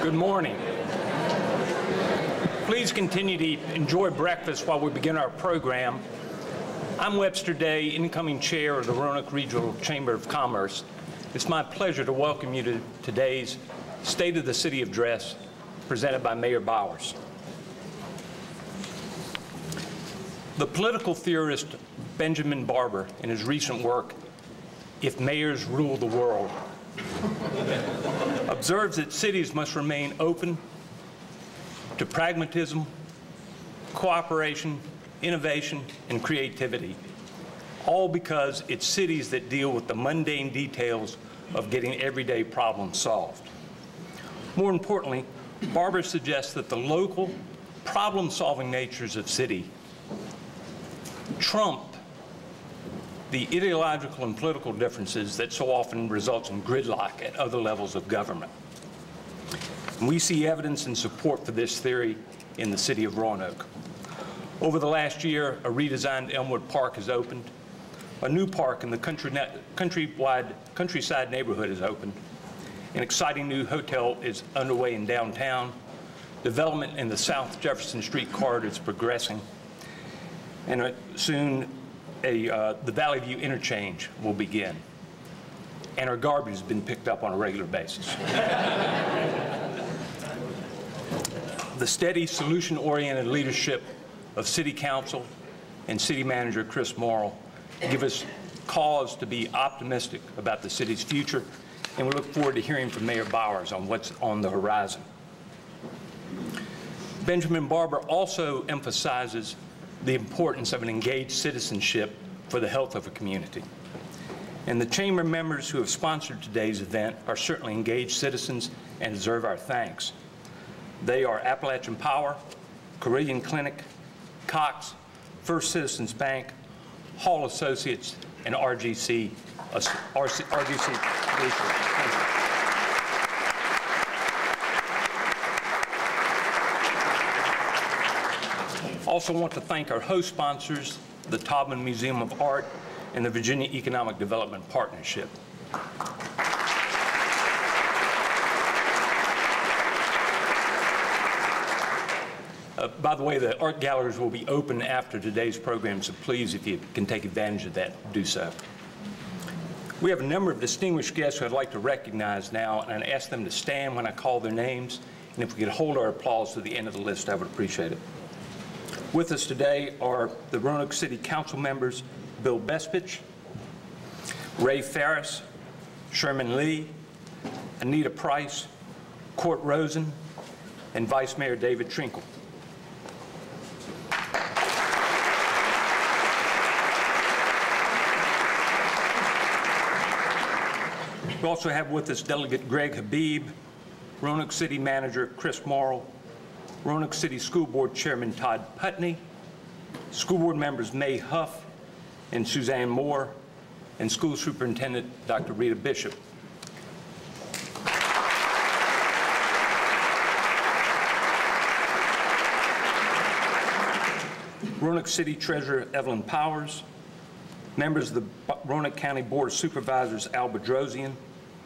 Good morning. Please continue to enjoy breakfast while we begin our program. I'm Webster Day, incoming chair of the Roanoke Regional Chamber of Commerce. It's my pleasure to welcome you to today's State of the City address presented by Mayor Bowers. The political theorist Benjamin Barber, in his recent work, If Mayors Rule the World, observes that cities must remain open to pragmatism, cooperation, innovation, and creativity, all because it's cities that deal with the mundane details of getting everyday problems solved. More importantly, Barber suggests that the local, problem-solving natures of city trump the ideological and political differences that so often results in gridlock at other levels of government. And we see evidence and support for this theory in the city of Roanoke. Over the last year, a redesigned Elmwood Park has opened. A new park in the countryside neighborhood has opened. An exciting new hotel is underway in downtown. Development in the South Jefferson Street corridor is progressing. And soon, the Valley View interchange will begin. And our garbage has been picked up on a regular basis. The steady, solution-oriented leadership of City Council and City Manager Chris Morrill give us cause to be optimistic about the city's future, and we look forward to hearing from Mayor Bowers on what's on the horizon. Benjamin Barber also emphasizes the importance of an engaged citizenship for the health of a community. And the Chamber members who have sponsored today's event are certainly engaged citizens and deserve our thanks. They are Appalachian Power, Carillion Clinic, Cox, First Citizens Bank, Hall Associates, and RGC Also want to thank our host sponsors, the Taubman Museum of Art and the Virginia Economic Development Partnership. By the way, the art galleries will be open after today's program, so please, if you can take advantage of that, do so. We have a number of distinguished guests who I'd like to recognize now, and I'd ask them to stand when I call their names, and if we could hold our applause to the end of the list, I would appreciate it. With us today are the Roanoke City Council members, Bill Bespich, Ray Ferris, Sherman Lee, Anita Price, Court Rosen, and Vice Mayor David Trinkle. We also have with us Delegate Greg Habib, Roanoke City Manager Chris Morrill, Roanoke City School Board Chairman Todd Putney, School Board members May Huff and Suzanne Moore, and School Superintendent Dr. Rita Bishop. Roanoke City Treasurer Evelyn Powers, members of the Roanoke County Board of Supervisors Al Bedrosian,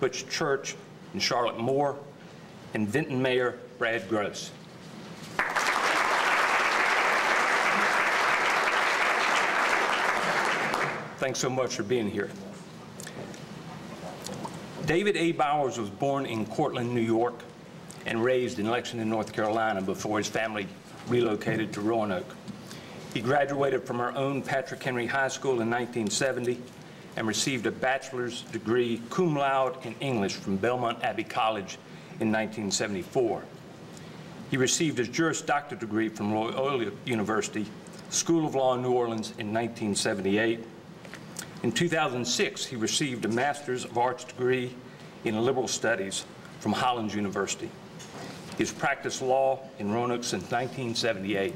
Butch Church, and Charlotte Moore, and Vinton Mayor Brad Gross. Thanks so much for being here. David A. Bowers was born in Cortland, New York, and raised in Lexington, North Carolina before his family relocated to Roanoke. He graduated from our own Patrick Henry High School in 1970 and received a bachelor's degree cum laude in English from Belmont Abbey College in 1974. He received his Juris Doctor degree from Loyola University, School of Law in New Orleans in 1978. In 2006, he received a Master's of Arts degree in Liberal Studies from Hollins University. He's practiced law in Roanoke since 1978.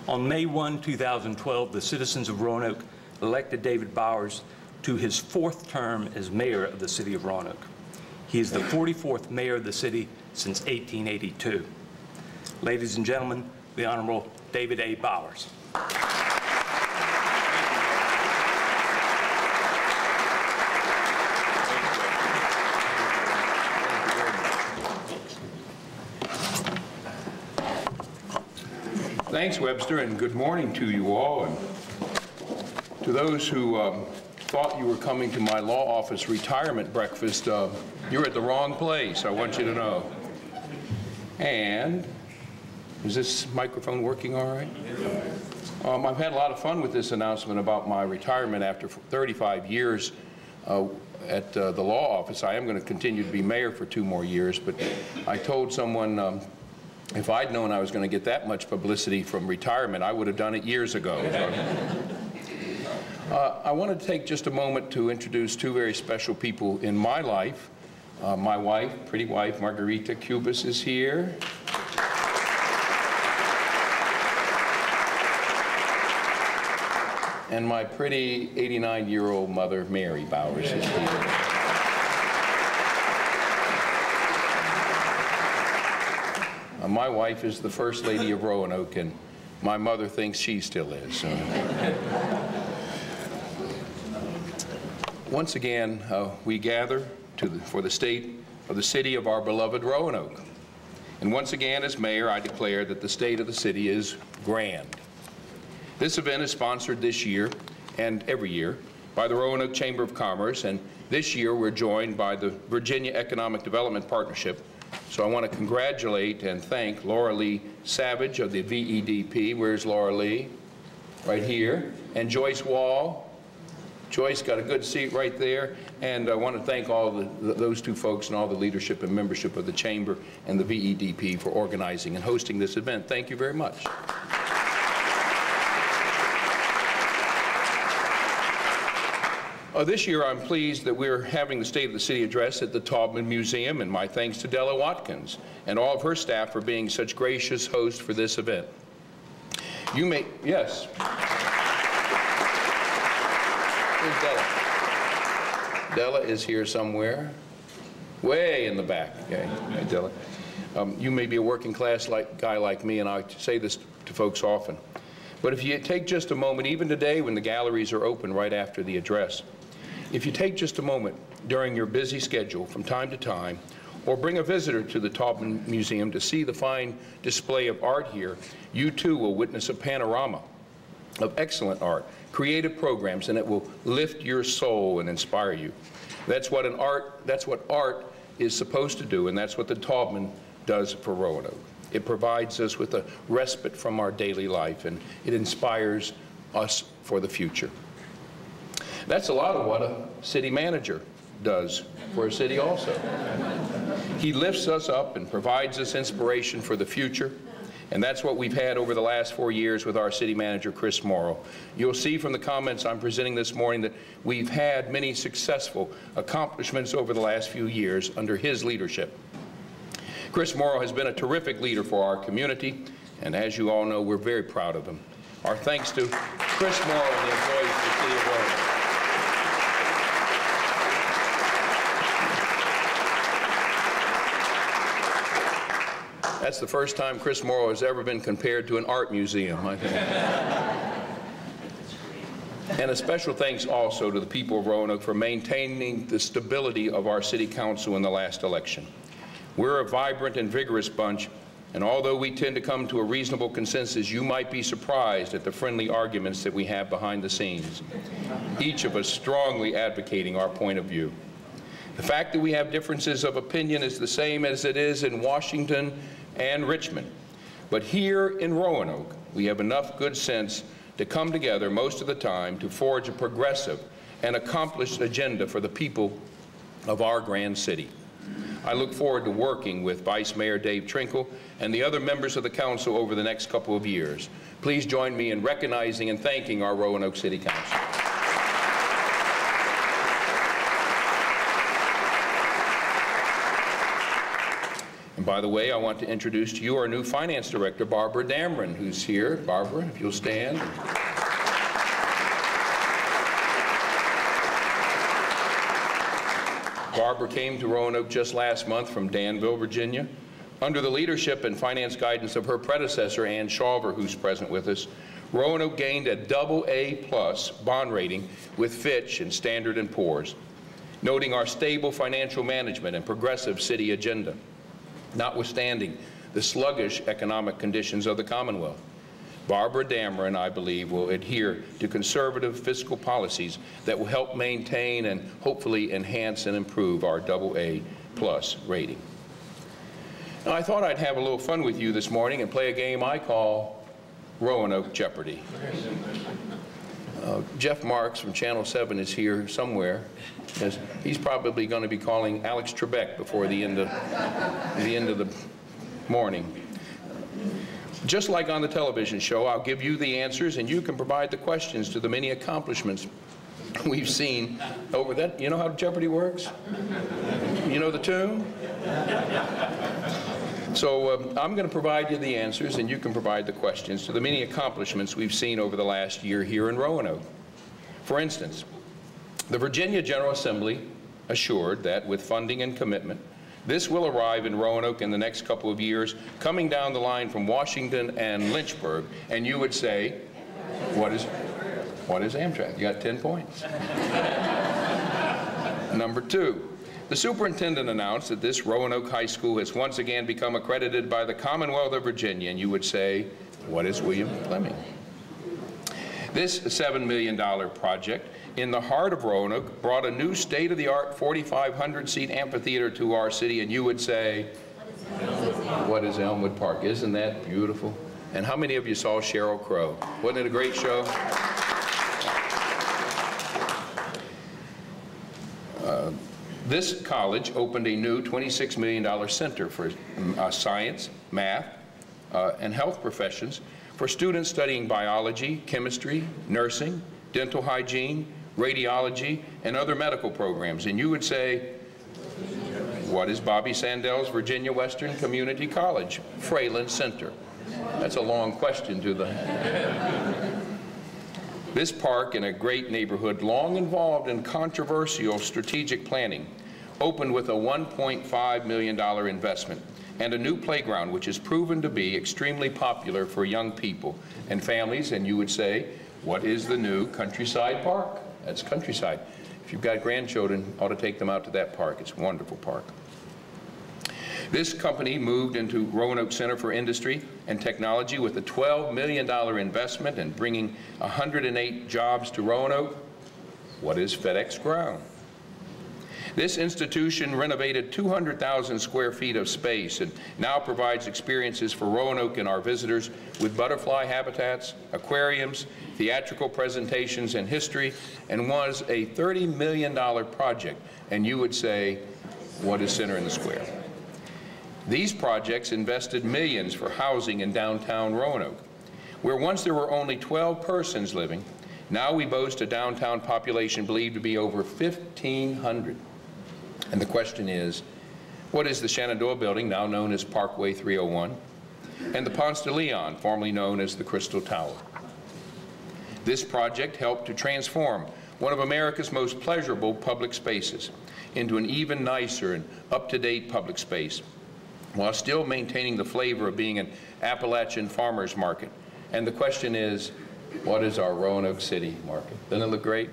On May 1, 2012, the citizens of Roanoke elected David Bowers to his 4th term as mayor of the city of Roanoke. He is the 44th mayor of the city since 1882. Ladies and gentlemen, the Honorable David A. Bowers. Thanks, Webster, and good morning to you all. And to those who thought you were coming to my law office retirement breakfast, you're at the wrong place, I want you to know. And is this microphone working all right? I've had a lot of fun with this announcement about my retirement after 35 years at the law office. I am going to continue to be mayor for 2 more years, but I told someone if I'd known I was going to get that much publicity from retirement, I would have done it years ago. I wanted to take just a moment to introduce 2 very special people in my life. My wife, pretty wife, Margarita Cubas, is here. And my pretty 89-year-old mother, Mary Bowers, is here. My wife is the First Lady of Roanoke, and my mother thinks she still is. So. Once again, we gather for the state of the city of our beloved Roanoke. And once again, as mayor, I declare that the state of the city is grand. This event is sponsored this year and every year by the Roanoke Chamber of Commerce, and this year we're joined by the Virginia Economic Development Partnership. So I want to congratulate and thank Laura Lee Savage of the VEDP. Where's Laura Lee? Right here. And Joyce Wall. Joyce got a good seat right there. And I want to thank all those 2 folks and all the leadership and membership of the Chamber and the VEDP for organizing and hosting this event. Thank you very much. This year, I'm pleased that we're having the State of the City address at the Taubman Museum, and my thanks to Della Watkins and all of her staff for being such gracious hosts for this event. You may, yes. Where's Della? Della is here somewhere, way in the back. Okay, Della. You may be a working class guy like me, and I say this to folks often. But if you take just a moment, even today when the galleries are open right after the address, if you take just a moment during your busy schedule from time to time, or bring a visitor to the Taubman Museum to see the fine display of art here, you too will witness a panorama of excellent art, creative programs, and it will lift your soul and inspire you. That's what art is supposed to do, and that's what the Taubman does for Roanoke. It provides us with a respite from our daily life, and it inspires us for the future. That's a lot of what a city manager does for a city also. He lifts us up and provides us inspiration for the future, and that's what we've had over the last 4 years with our city manager, Chris Morrow. You'll see from the comments I'm presenting this morning that we've had many successful accomplishments over the last few years under his leadership. Chris Morrow has been a terrific leader for our community, and as you all know, we're very proud of him. Our thanks to Chris Morrow and the employees of the City of Roanoke. That's the first time Chris Morrow has ever been compared to an art museum, I think. And a special thanks also to the people of Roanoke for maintaining the stability of our city council in the last election. We're a vibrant and vigorous bunch, and although we tend to come to a reasonable consensus, you might be surprised at the friendly arguments that we have behind the scenes, each of us strongly advocating our point of view. The fact that we have differences of opinion is the same as it is in Washington and Richmond. But here in Roanoke, we have enough good sense to come together most of the time to forge a progressive and accomplished agenda for the people of our grand city. I look forward to working with Vice Mayor Dave Trinkle and the other members of the council over the next couple of years. Please join me in recognizing and thanking our Roanoke City Council. And by the way, I want to introduce to you our new Finance Director, Barbara Dameron, who's here. Barbara, if you'll stand. Barbara came to Roanoke just last month from Danville, Virginia. Under the leadership and finance guidance of her predecessor, Ann Shawver, who's present with us, Roanoke gained a AA+ bond rating with Fitch and Standard & Poor's, noting our stable financial management and progressive city agenda, notwithstanding the sluggish economic conditions of the Commonwealth. Barbara Dameron, I believe, will adhere to conservative fiscal policies that will help maintain and hopefully enhance and improve our AA+ rating. Now, I thought I'd have a little fun with you this morning and play a game I call Roanoke Jeopardy. Jeff Marks from Channel 7 is here somewhere. He's probably going to be calling Alex Trebek before the end of the morning. Just like on the television show, I'll give you the answers and you can provide the questions to the many accomplishments we've seen over that. You know how Jeopardy works? You know the tune? So I'm going to provide you the answers and you can provide the questions to the many accomplishments we've seen over the last year here in Roanoke. For instance, the Virginia General Assembly assured that with funding and commitment, this will arrive in Roanoke in the next couple of years, coming down the line from Washington and Lynchburg. And you would say, what is Amtrak? You got 10 points. Number 2, the superintendent announced that this Roanoke High School has once again become accredited by the Commonwealth of Virginia. And you would say, what is William Fleming? This $7 million project in the heart of Roanoke brought a new state-of-the-art 4,500-seat amphitheater to our city, and you would say, what is Elmwood Park? Isn't that beautiful? And how many of you saw Sheryl Crow? Wasn't it a great show? This college opened a new $26 million center for science, math, and health professions for students studying biology, chemistry, nursing, dental hygiene, radiology, and other medical programs. And you would say, what is Bobby Sandel's Virginia Western Community College? Fralin Center. That's a long question to the... This park in a great neighborhood, long involved in controversial strategic planning, opened with a $1.5 million investment and a new playground which has proven to be extremely popular for young people and families. And you would say, what is the new Countryside Park? That's Countryside. If you've got grandchildren, ought to take them out to that park. It's a wonderful park. This company moved into Roanoke Center for Industry and Technology with a $12 million investment and bringing 108 jobs to Roanoke. What is FedEx Ground? This institution renovated 200,000 square feet of space and now provides experiences for Roanoke and our visitors with butterfly habitats, aquariums, theatrical presentations, and history, and was a $30 million project. And you would say, what is Center in the Square? These projects invested millions for housing in downtown Roanoke, where once there were only 12 persons living, now we boast a downtown population believed to be over 1,500. And the question is, what is the Shenandoah Building, now known as Parkway 301, and the Ponce de Leon, formerly known as the Crystal Tower? This project helped to transform one of America's most pleasurable public spaces into an even nicer and up-to-date public space, while still maintaining the flavor of being an Appalachian farmer's market. And the question is, what is our Roanoke City market? Doesn't it look great?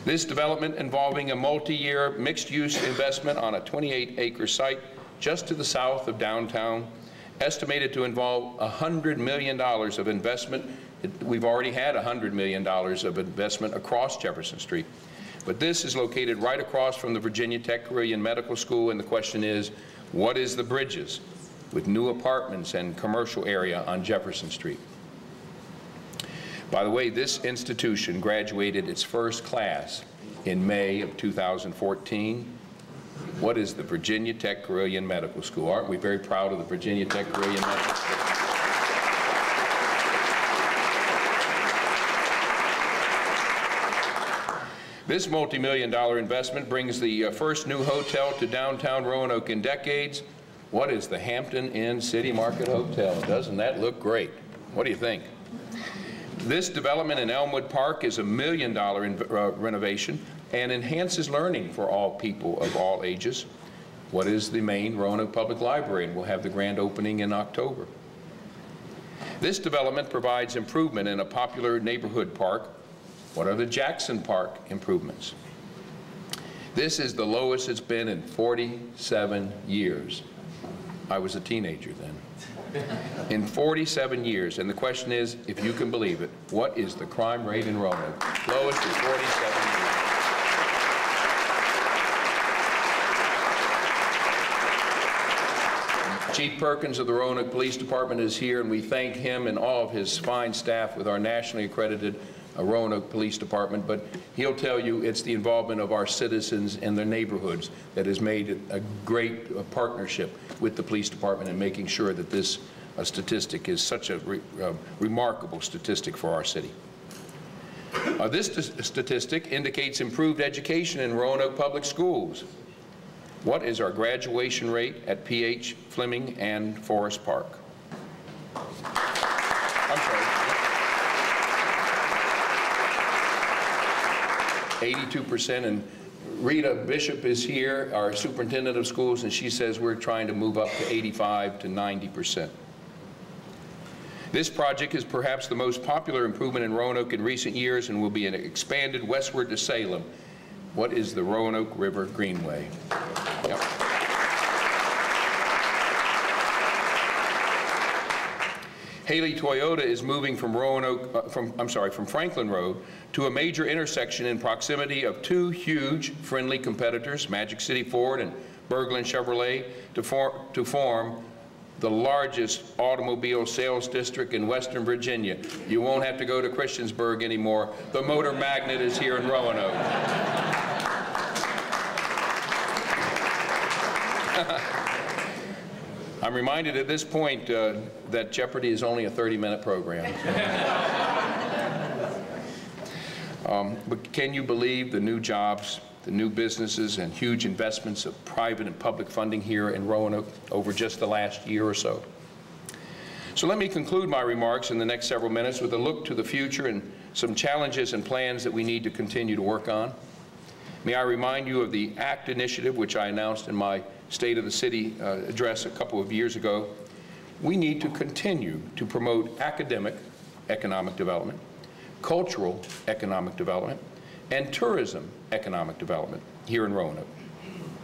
This development involving a multi-year mixed-use investment on a 28-acre site just to the south of downtown, estimated to involve $100 million of investment. We've already had $100 million of investment across Jefferson Street. But this is located right across from the Virginia Tech Carilion Medical School, and the question is, what is the Bridges with new apartments and commercial area on Jefferson Street? By the way, this institution graduated its first class in May of 2014. What is the Virginia Tech Carilion Medical School? Aren't we very proud of the Virginia Tech Carilion Medical School? This multi-million-dollar investment brings the first new hotel to downtown Roanoke in decades. What is the Hampton Inn City Market Hotel? Doesn't that look great? What do you think? This development in Elmwood Park is a $1 million renovation and enhances learning for all people of all ages. What is the main Roanoke Public Library? And we'll have the grand opening in October. This development provides improvement in a popular neighborhood park. What are the Jackson Park improvements? This is the lowest it's been in 47 years. I was a teenager then. In 47 years, and the question is, if you can believe it, what is the crime rate in Roanoke? Lowest in 47 years. Chief Perkins of the Roanoke Police Department is here, and we thank him and all of his fine staff with our nationally accredited Roanoke Police Department, but he'll tell you it's the involvement of our citizens and their neighborhoods that has made a great partnership with the police department in making sure that this statistic is such a remarkable statistic for our city. This statistic indicates improved education in Roanoke Public Schools. What is our graduation rate at PH, Fleming, and Forest Park? I'm sorry. 82%, and Rita Bishop is here, our superintendent of schools, and she says we're trying to move up to 85 to 90%. This project is perhaps the most popular improvement in Roanoke in recent years and will be expanded westward to Salem. What is the Roanoke River Greenway? Yep. Haley Toyota is moving from from Franklin Road to a major intersection in proximity of two huge friendly competitors, Magic City Ford and Berglund Chevrolet, to form the largest automobile sales district in Western Virginia. You won't have to go to Christiansburg anymore. The Motor Magnet is here in Roanoke. I'm reminded at this point that Jeopardy is only a 30-minute program. But can you believe the new jobs, the new businesses, and huge investments of private and public funding here in Roanoke over just the last year or so? So let me conclude my remarks in the next several minutes with a look to the future and some challenges and plans that we need to continue to work on. May I remind you of the ACT initiative, which I announced in my State of the City address a couple of years ago. We need to continue to promote academic economic development, cultural economic development, and tourism economic development here in Roanoke.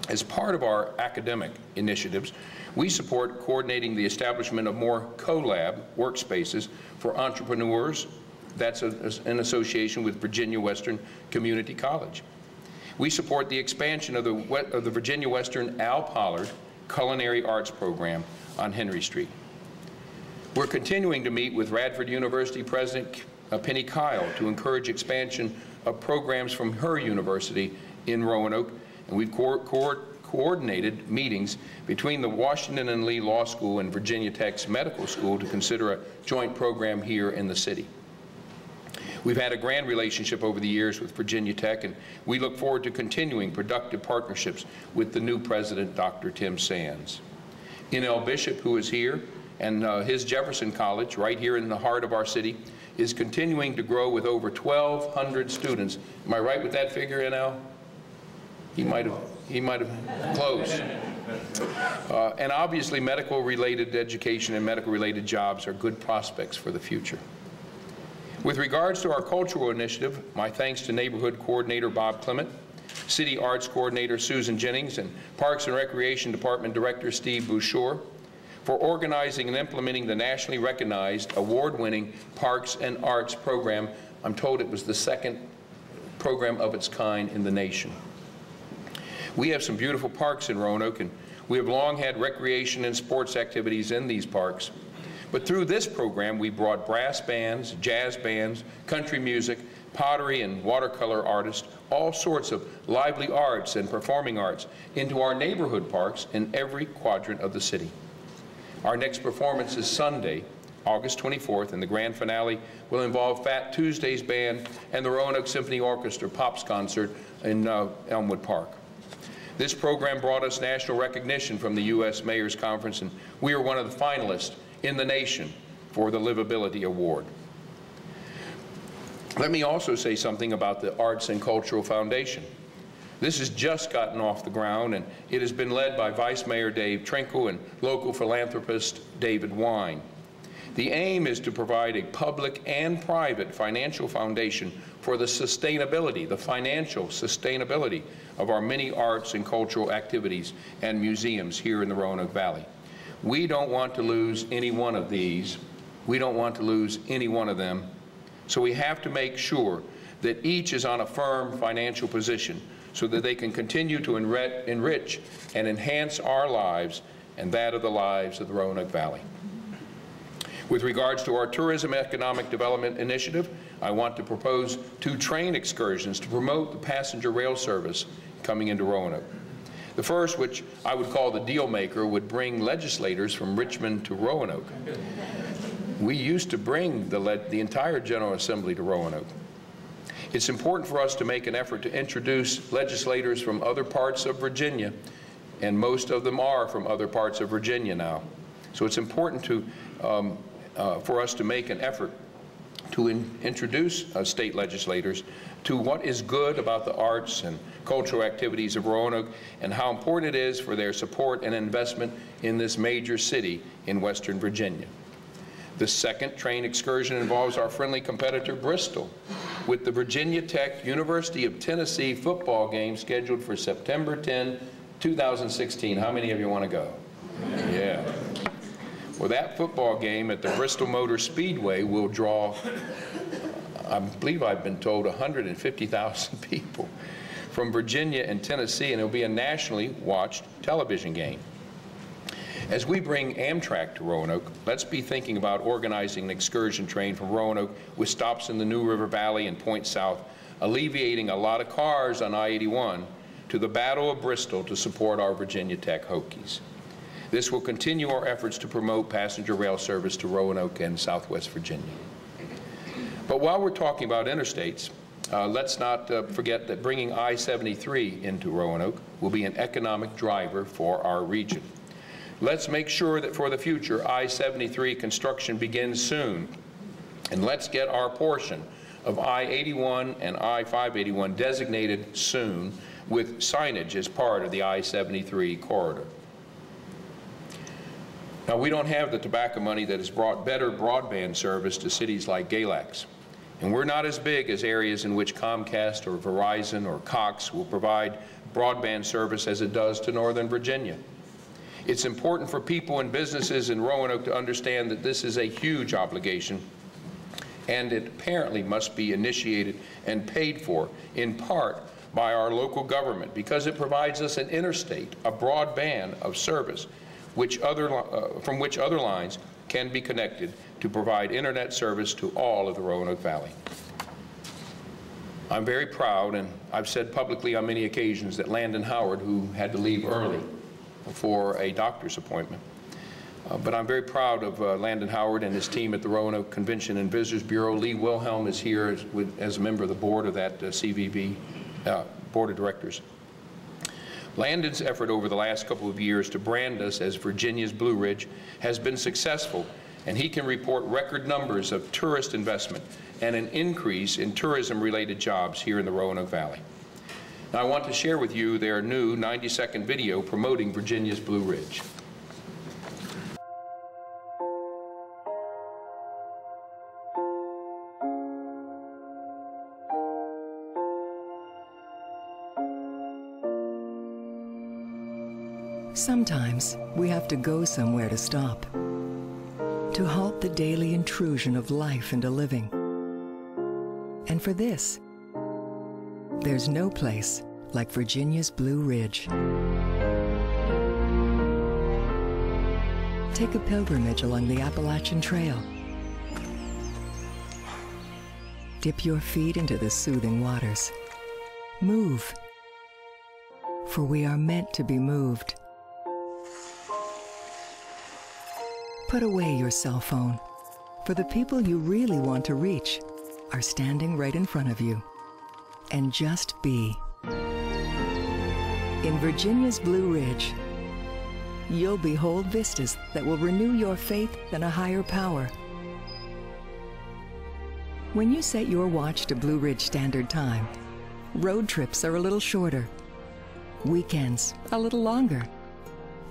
As part of our academic initiatives, we support coordinating the establishment of more CoLab workspaces for entrepreneurs. That's in association with Virginia Western Community College. We support the expansion of the Virginia Western Al Pollard Culinary Arts Program on Henry Street. We're continuing to meet with Radford University President Penny Kyle to encourage expansion of programs from her university in Roanoke, and we've coordinated meetings between the Washington and Lee Law School and Virginia Tech's Medical School to consider a joint program here in the city. We've had a grand relationship over the years with Virginia Tech, and we look forward to continuing productive partnerships with the new president, Dr. Tim Sands. N.L. Bishop, who is here, and his Jefferson College, right here in the heart of our city, is continuing to grow with over 1,200 students. Am I right with that figure, N.L.? He might have close. And obviously, medical-related education and medical-related jobs are good prospects for the future. With regards to our cultural initiative, my thanks to Neighborhood Coordinator Bob Clement, City Arts Coordinator Susan Jennings, and Parks and Recreation Department Director Steve Bouchard for organizing and implementing the nationally recognized award-winning Parks and Arts program. I'm told it was the second program of its kind in the nation. We have some beautiful parks in Roanoke, and we have long had recreation and sports activities in these parks. But through this program, we brought brass bands, jazz bands, country music, pottery and watercolor artists, all sorts of lively arts and performing arts into our neighborhood parks in every quadrant of the city. Our next performance is Sunday, August 24th, and the grand finale will involve Fat Tuesday's band and the Roanoke Symphony Orchestra Pops concert in Elmwood Park. This program brought us national recognition from the U.S. Mayor's Conference, and we are one of the finalists in the nation for the Livability Award. Let me also say something about the Arts and Cultural Foundation. This has just gotten off the ground, and it has been led by Vice Mayor Dave Trinkle and local philanthropist David Wine. The aim is to provide a public and private financial foundation for the sustainability, the financial sustainability of our many arts and cultural activities and museums here in the Roanoke Valley. We don't want to lose any one of these. We don't want to lose any one of them. So we have to make sure that each is on a firm financial position so that they can continue to enrich and enhance our lives and that of the lives of the Roanoke Valley. With regards to our Tourism Economic Development Initiative, I want to propose 2 train excursions to promote the passenger rail service coming into Roanoke. The first, which I would call the deal maker, would bring legislators from Richmond to Roanoke. We used to bring the entire General Assembly to Roanoke. It's important for us to make an effort to introduce legislators from other parts of Virginia, and most of them are from other parts of Virginia now. So it's important to, for us to make an effort to introduce state legislators to what is good about the arts and cultural activities of Roanoke and how important it is for their support and investment in this major city in Western Virginia. The second train excursion involves our friendly competitor Bristol, with the Virginia Tech University of Tennessee football game scheduled for September 10, 2016. How many of you want to go? Yeah. Well, that football game at the Bristol Motor Speedway will draw, I believe I've been told, 150,000 people from Virginia and Tennessee, and it'll be a nationally watched television game. As we bring Amtrak to Roanoke, let's be thinking about organizing an excursion train from Roanoke with stops in the New River Valley and Point South, alleviating a lot of cars on I-81 to the Battle of Bristol to support our Virginia Tech Hokies. This will continue our efforts to promote passenger rail service to Roanoke and Southwest Virginia. But while we're talking about interstates, let's not forget that bringing I-73 into Roanoke will be an economic driver for our region. Let's make sure that for the future, I-73 construction begins soon, and let's get our portion of I-81 and I-581 designated soon with signage as part of the I-73 corridor. Now, we don't have the tobacco money that has brought better broadband service to cities like Galax, and we're not as big as areas in which Comcast or Verizon or Cox will provide broadband service as it does to Northern Virginia. It's important for people and businesses in Roanoke to understand that this is a huge obligation, and it apparently must be initiated and paid for, in part, by our local government, because it provides us an interstate, a broadband of service, from which other lines can be connected to provide internet service to all of the Roanoke Valley. I'm very proud, and I've said publicly on many occasions, that Landon Howard, who had to leave early for a doctor's appointment, but I'm very proud of Landon Howard and his team at the Roanoke Convention and Visitors Bureau. Lee Wilhelm is here as a member of the board of that CVB Board of Directors. Landon's effort over the last couple of years to brand us as Virginia's Blue Ridge has been successful, and he can report record numbers of tourist investment and an increase in tourism-related jobs here in the Roanoke Valley. Now, I want to share with you their new 90-second video promoting Virginia's Blue Ridge. Sometimes we have to go somewhere to stop, to halt the daily intrusion of life into living. And for this, there's no place like Virginia's Blue Ridge. Take a pilgrimage along the Appalachian Trail. Dip your feet into the soothing waters. Move, for we are meant to be moved. Put away your cell phone, for the people you really want to reach are standing right in front of you. And just be. In Virginia's Blue Ridge, you'll behold vistas that will renew your faith in a higher power. When you set your watch to Blue Ridge Standard Time, road trips are a little shorter, weekends a little longer,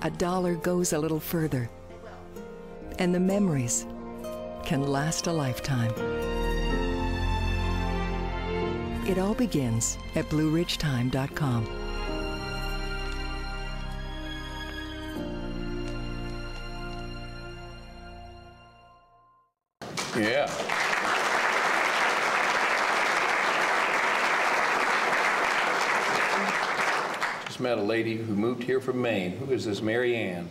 $1 goes a little further, and the memories can last a lifetime. It all begins at BlueRidgeTime.com. Yeah. Just met a lady who moved here from Maine. Who is this? Mary Ann.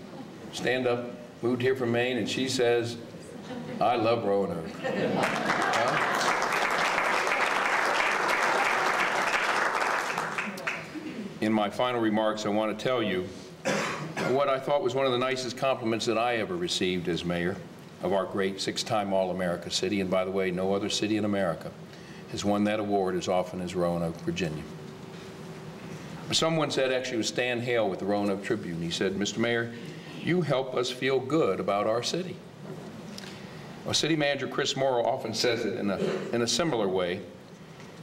Stand up, moved here from Maine, and she says, I love Roanoke. Huh? In my final remarks, I want to tell you what I thought was one of the nicest compliments that I ever received as mayor of our great 6-time All-America city. And by the way, no other city in America has won that award as often as Roanoke, Virginia. Someone said, actually it was Stan Hale with the Roanoke Tribune, he said, Mr. Mayor, you help us feel good about our city. Well, City Manager Chris Morrow often says it in a similar way.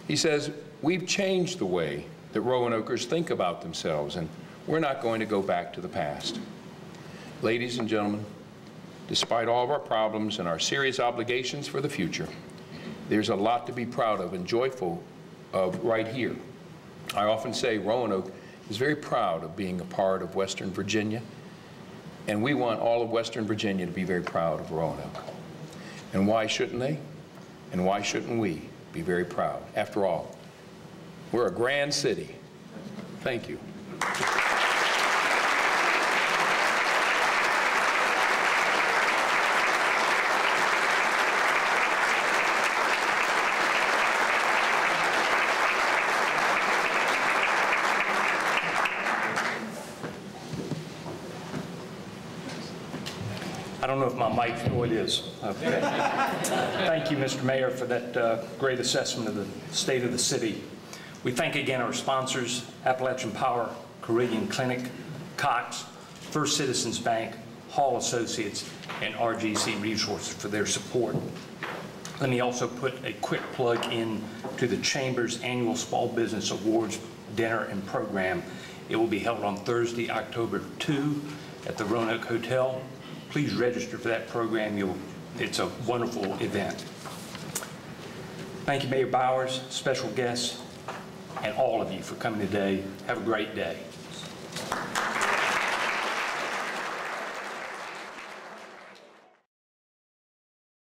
He says, we've changed the way that Roanokers think about themselves, and we're not going to go back to the past. Ladies and gentlemen, despite all of our problems and our serious obligations for the future, there's a lot to be proud of and joyful of right here. I often say Roanoke is very proud of being a part of Western Virginia, and we want all of Western Virginia to be very proud of Roanoke. And why shouldn't they? And why shouldn't we be very proud? After all, we're a grand city. Thank you. I don't know if my mic, oh, it is. Okay. Thank you, Mr. Mayor, for that great assessment of the state of the city. We thank again our sponsors, Appalachian Power, Carilion Clinic, Cox, First Citizens Bank, Hall Associates, and RGC Resources for their support. Let me also put a quick plug in to the Chamber's annual Small Business Awards dinner and program. It will be held on Thursday, October 2 at the Roanoke Hotel. Please register for that program. It's a wonderful event. Thank you, Mayor Bowers, special guests, and all of you for coming today. Have a great day.